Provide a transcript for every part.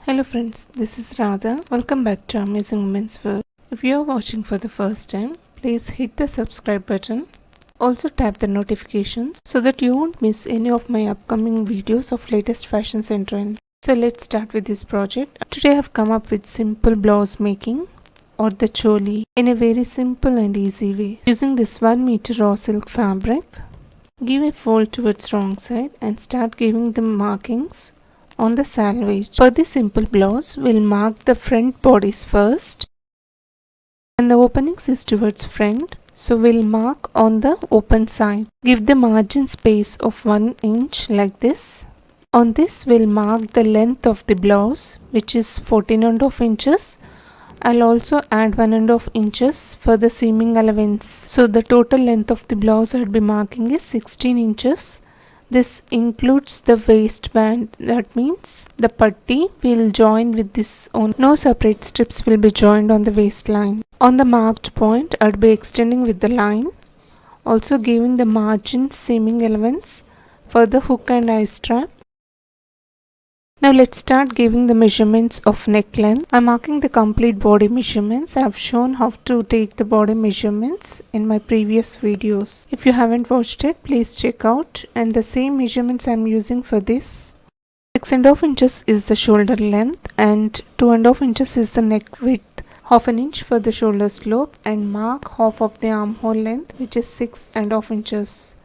Hello friends, this is Radha. Welcome back to Amazing Women's World. If you are watching for the first time, please hit the subscribe button. Also tap the notifications so that you won't miss any of my upcoming videos of latest fashions and trends. So let's start with this project. Today I have come up with simple blouse making or the choli in a very simple and easy way. Using this 1 meter raw silk fabric, give a fold towards wrong side and start giving the markings on the selvage. For this simple blouse, we'll mark the front bodice first and the openings is towards front, so we'll mark on the open side. Give the margin space of 1 inch like this. On this we'll mark the length of the blouse, which is 14.5 inches. I'll also add 1.5 inches for the seaming allowance. So the total length of the blouse I'll be marking is 16 inches. This includes the waistband, that means the patti will join with this on. No separate strips will be joined on the waistline. On the marked point, I'd be extending with the line, also giving the margin seaming allowance for the hook and eye strap. Now let's start giving the measurements of neck length. I'm marking the complete body measurements. I've shown how to take the body measurements in my previous videos. If you haven't watched it, please check out. And the same measurements I'm using for this. 6.5 inches is the shoulder length and 2.5 inches is the neck width. Half an inch for the shoulder slope and mark half of the armhole length, which is 6.5 inches.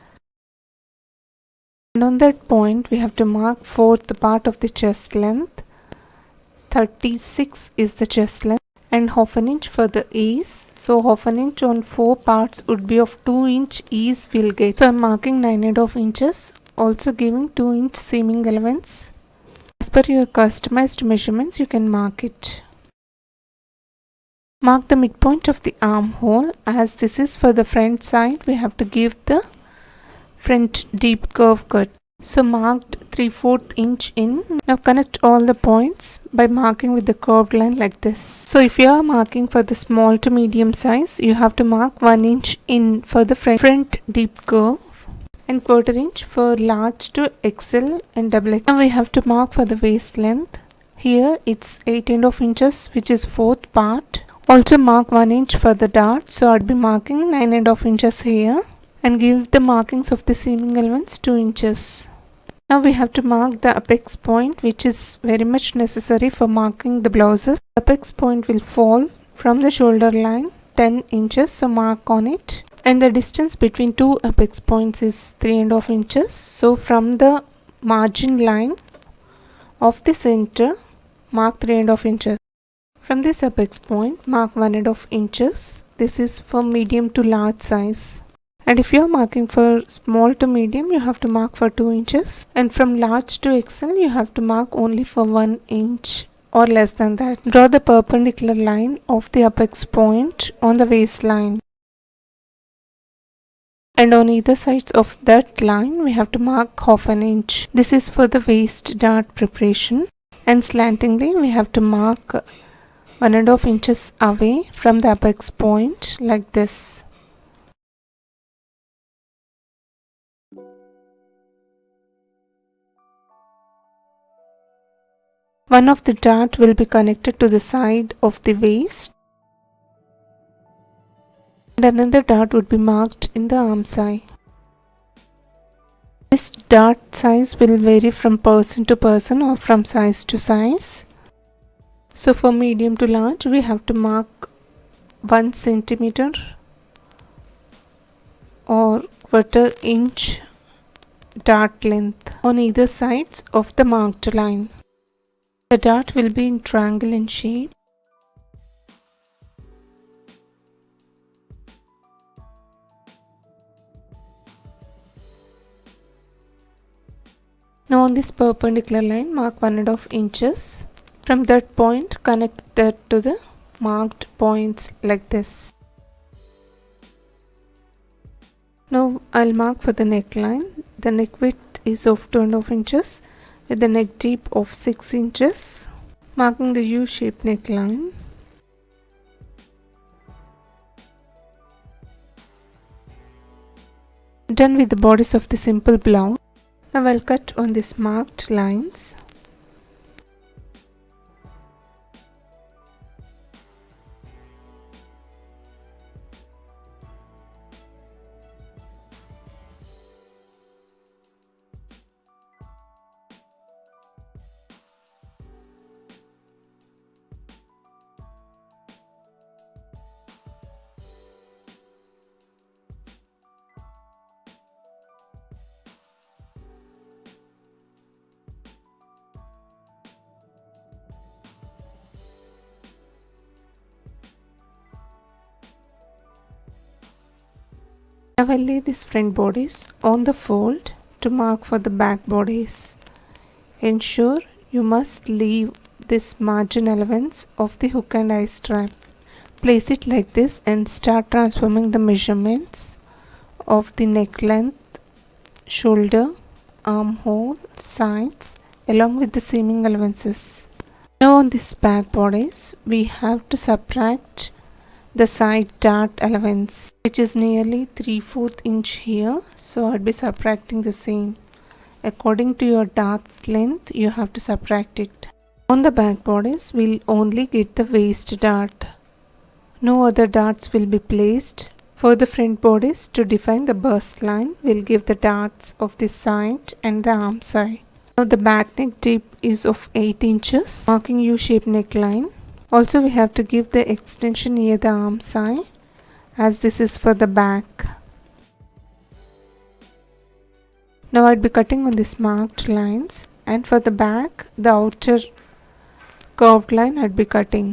And on that point we have to mark fourth part of the chest length. 36 is the chest length and half an inch for the ease. So half an inch on 4 parts would be of 2 inch ease we'll get. So I'm marking 9.5 inches, also giving 2 inch seaming allowance. As per your customized measurements you can mark it. Mark the midpoint of the armhole. As this is for the front side, we have to give the front deep curve cut. So marked 3/4 inch in. Now connect all the points by marking with the curved line like this. So if you are marking for the small to medium size, you have to mark 1 inch in for the front deep curve and 1/4 inch for large to XL and XXL. Now we have to mark for the waist length. Here it's 8.5 inches, which is fourth part. Also mark 1 inch for the dart. So I'd be marking 9.5 inches here. And give the markings of the seaming allowance 2 inches. Now we have to mark the apex point, which is very much necessary for marking the blouses. The apex point will fall from the shoulder line 10 inches, so mark on it. And the distance between two apex points is 3.5 inches. So from the margin line of the center, mark 3.5 inches. From this apex point, mark 1.5 inches. This is for medium to large size. And if you are marking for small to medium, you have to mark for 2 inches. And from large to XL, you have to mark only for 1 inch or less than that. Draw the perpendicular line of the apex point on the waistline. And on either sides of that line, we have to mark half an inch. This is for the waist dart preparation. And slantingly, we have to mark 1.5 inches away from the apex point like this. One of the dart will be connected to the side of the waist and another dart would be marked in the arm side. This dart size will vary from person to person or from size to size. So for medium to large we have to mark 1 centimeter or 1/4 inch dart length on either sides of the marked line. The dart will be in triangle in shape. Now on this perpendicular line, mark 1.5 inches. From that point, connect that to the marked points like this. Now I'll mark for the neckline. The neck width is of 2.5 inches. With the neck deep of 6 inches, marking the U-shaped neckline. Done with the bodice of the simple blouse. Now I'll cut on these marked lines. Now I'll lay these front bodies on the fold to mark for the back bodies. Ensure you must leave this margin allowance of the hook and eye strap. Place it like this and start transforming the measurements of the neck length, shoulder, armhole, sides along with the seaming allowances. Now on this back bodice we have to subtract the side dart allowance, which is nearly 3/4 inch here, so I'll be subtracting the same. According to your dart length you have to subtract it. On the back bodice we'll only get the waist dart. No other darts will be placed. For the front bodice, to define the bust line, we'll give the darts of the side and the arm side. Now the back neck dip is of 8 inches, marking U-shaped neckline. Also we have to give the extension near the arm side, as this is for the back. Now I'd be cutting on these marked lines, and for the back, the outer curved line I'd be cutting.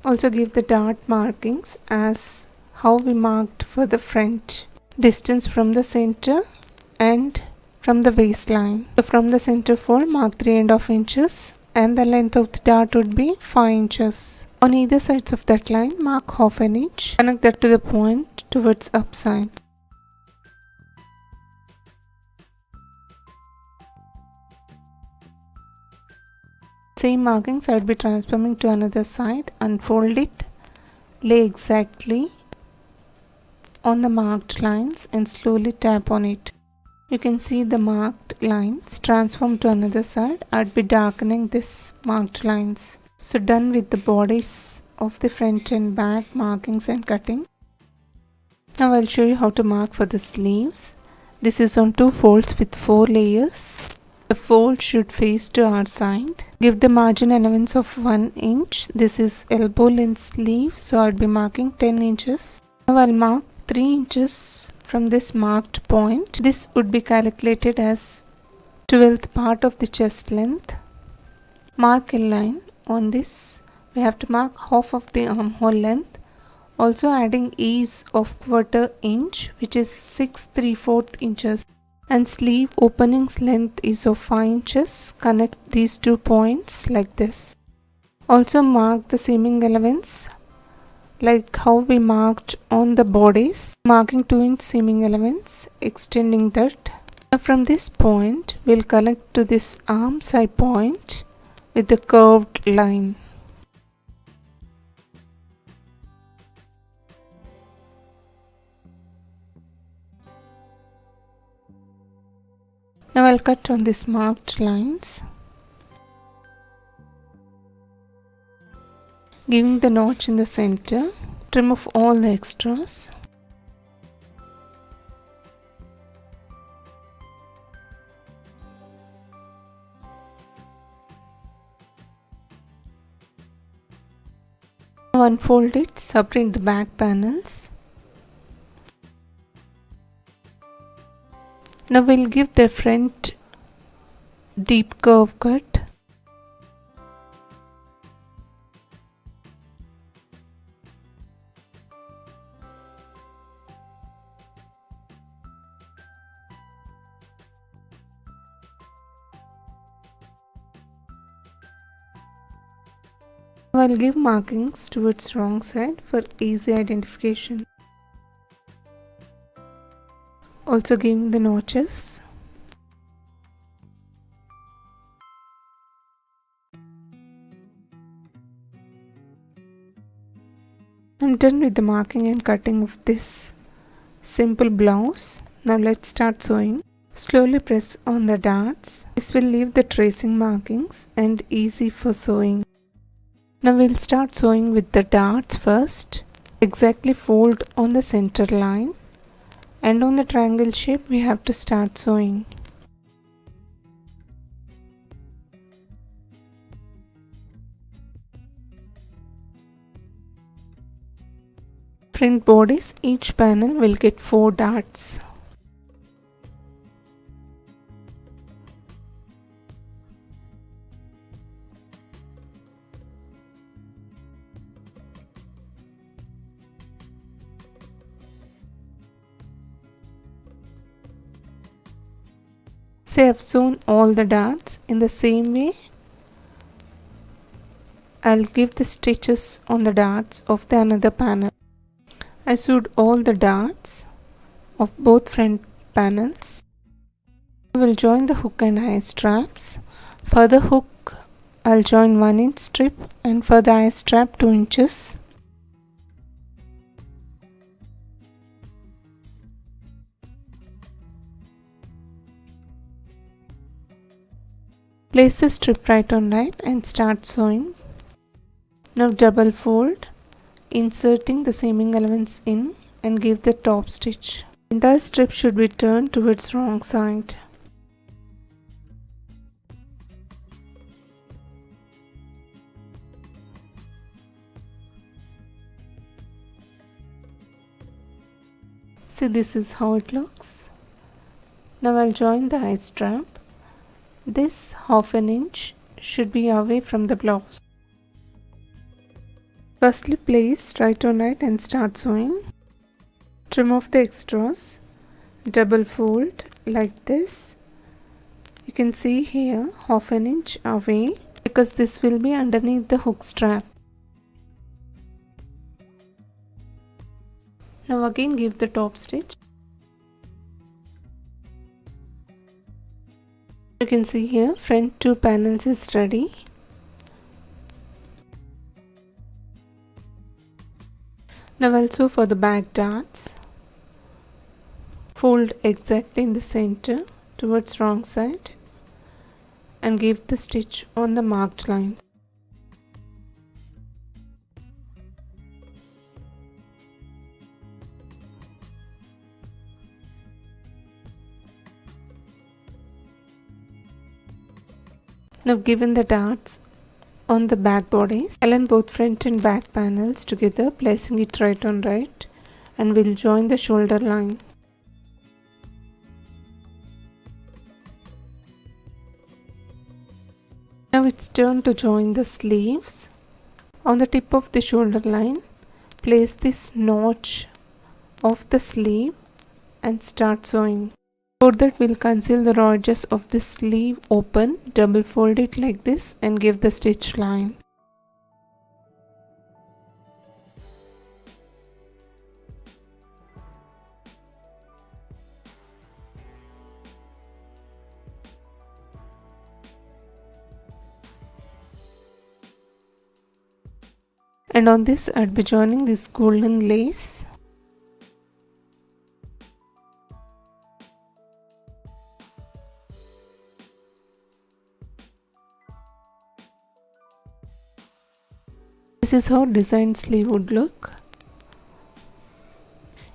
Also give the dart markings as how we marked for the front. Distance from the center and from the waistline. So from the center fold mark 3.5 inches and the length of the dart would be 5 inches. On either sides of that line mark 1/2 inch. Connect that to the point towards upside. Same markings I'd be transforming to another side. Unfold it, lay exactly on the marked lines and slowly tap on it. You can see the marked lines transform to another side. I'd be darkening this marked lines. So done with the bodies of the front and back markings and cutting. Now I'll show you how to mark for the sleeves. This is on 2 folds with 4 layers. The fold should face to our side. Give the margin allowance of 1 inch. This is elbow length sleeve, so I'll be marking 10 inches. Now I'll mark 3 inches from this marked point. This would be calculated as 12th part of the chest length. Mark a line on this. We have to mark half of the armhole length. Also adding ease of 1/4 inch, which is 6 3/4 inches. And sleeve opening's length is of 5 inches. Connect these 2 points like this. Also mark the seaming allowance like how we marked on the bodies. Marking 2 inch seaming allowance, extending that. Now from this point we'll connect to this arm side point with the curved line. Now I'll cut on these marked lines, giving the notch in the center. Trim off all the extras. Now unfold it, separate the back panels. Now we'll give the front deep curve cut. Now I'll give markings towards wrong side for easy identification. Also giving the notches. I'm done with the marking and cutting of this simple blouse. Now let's start sewing. Slowly press on the darts. This will leave the tracing markings and easy for sewing. Now we'll start sewing with the darts first. Exactly fold on the center line. And on the triangle shape we have to start sewing. Front bodies, each panel will get 4 darts. See, I've sewn all the darts. In the same way, I'll give the stitches on the darts of the another panel. I sewed all the darts of both front panels. I will join the hook and eye straps. For the hook, I'll join 1 inch strip, and for the eye strap 2 inches. Place the strip right on right and start sewing. Now double fold, inserting the seaming allowance in and give the top stitch. The entire strip should be turned towards wrong side. See, this is how it looks. Now I'll join the eye strap. This 1/2 inch should be away from the blouse. Firstly, place right on right and start sewing. Trim off the extras. Double fold like this. You can see here 1/2 inch away because this will be underneath the hook strap. Now again give the top stitch. You can see here front 2 panels is ready. Now I'll sew for the back darts. Fold exactly in the center towards wrong side and give the stitch on the marked line. Now given the darts on the back bodies, align both front and back panels together, placing it right on right, and we'll join the shoulder line. Now it's turn to join the sleeves. On the tip of the shoulder line, place this notch of the sleeve and start sewing. For that, we'll conceal the raw edges of the sleeve open, double fold it like this and give the stitch line. And on this, I'd be joining this golden lace. This is how designed sleeve would look.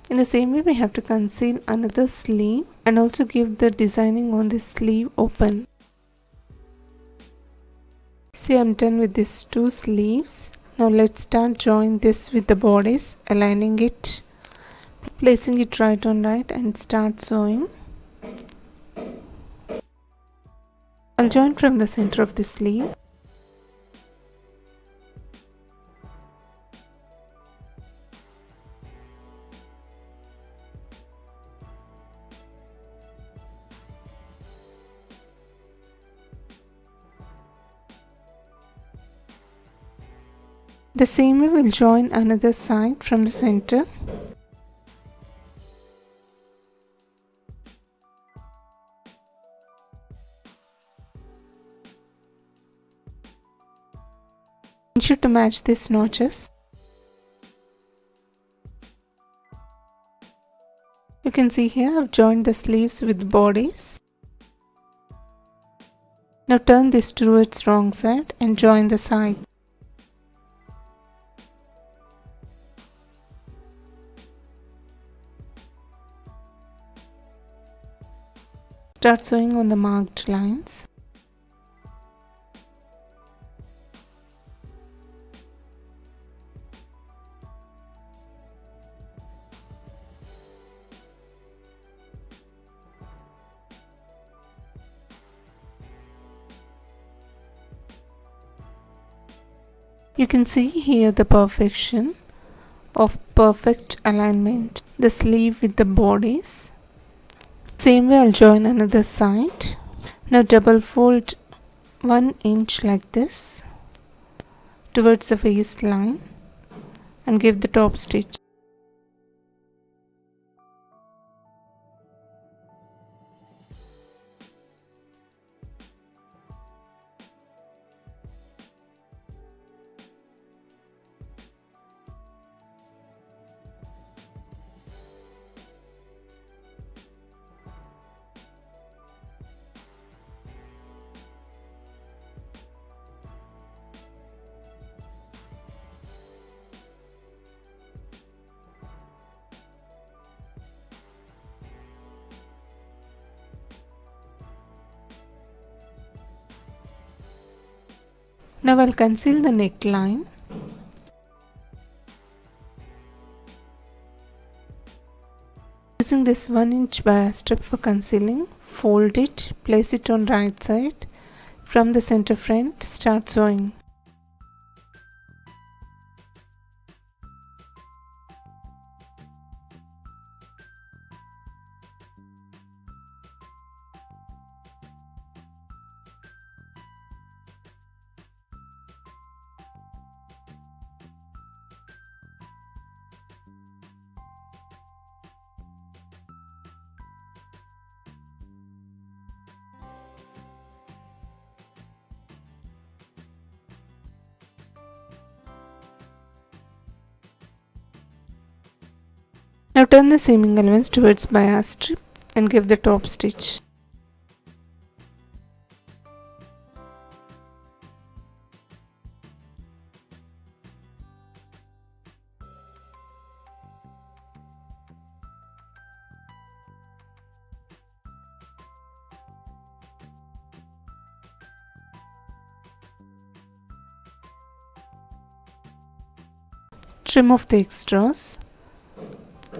In the same way, we have to conceal another sleeve and also give the designing on this sleeve open. See, I'm done with these 2 sleeves. Now let's start join this with the bodice, aligning it, placing it right on right and start sewing. I'll join from the center of the sleeve. The same way we'll join another side from the center. Ensure to match these notches. You can see here I've joined the sleeves with bodies. Now turn this towards wrong side and join the side. Start sewing on the marked lines. You can see here the perfection of perfect alignment. The sleeve with the bodies. Same way I'll join another side. Now double fold 1 inch like this towards the waistline and give the top stitch. Now I'll conceal the neckline. Using this 1 inch bias strip for concealing, fold it, place it on right side. From the center front, start sewing. Now turn the seaming allowance towards bias strip and give the top stitch. Trim off the extras.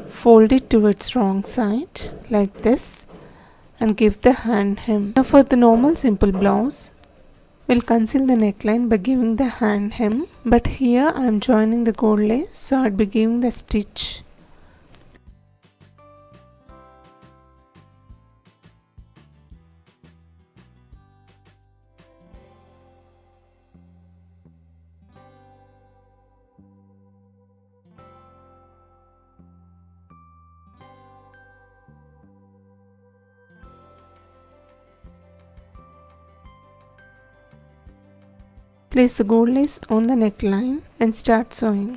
Fold it towards wrong side like this and give the hand hem. Now for the normal simple blouse, we'll conceal the neckline by giving the hand hem, but here I am joining the gold lace, so I'd be giving the stitch. Place the gold lace on the neckline and start sewing.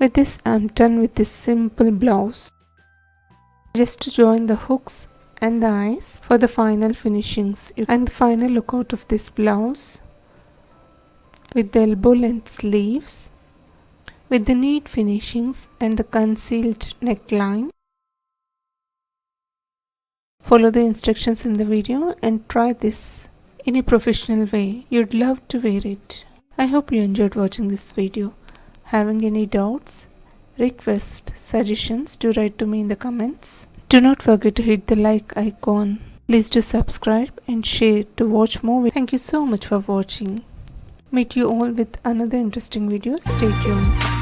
With this, I am done with this simple blouse. Just to join the hooks and the eyes for the final finishings and the final look out of this blouse with the elbow length sleeves, with the neat finishings and the concealed neckline. Follow the instructions in the video and try this in a professional way. You'd love to wear it. I hope you enjoyed watching this video. Having any doubts, requests, suggestions, do write to me in the comments. Do not forget to hit the like icon. Please do subscribe and share to watch more. Thank you so much for watching. Meet you all with another interesting video. Stay tuned.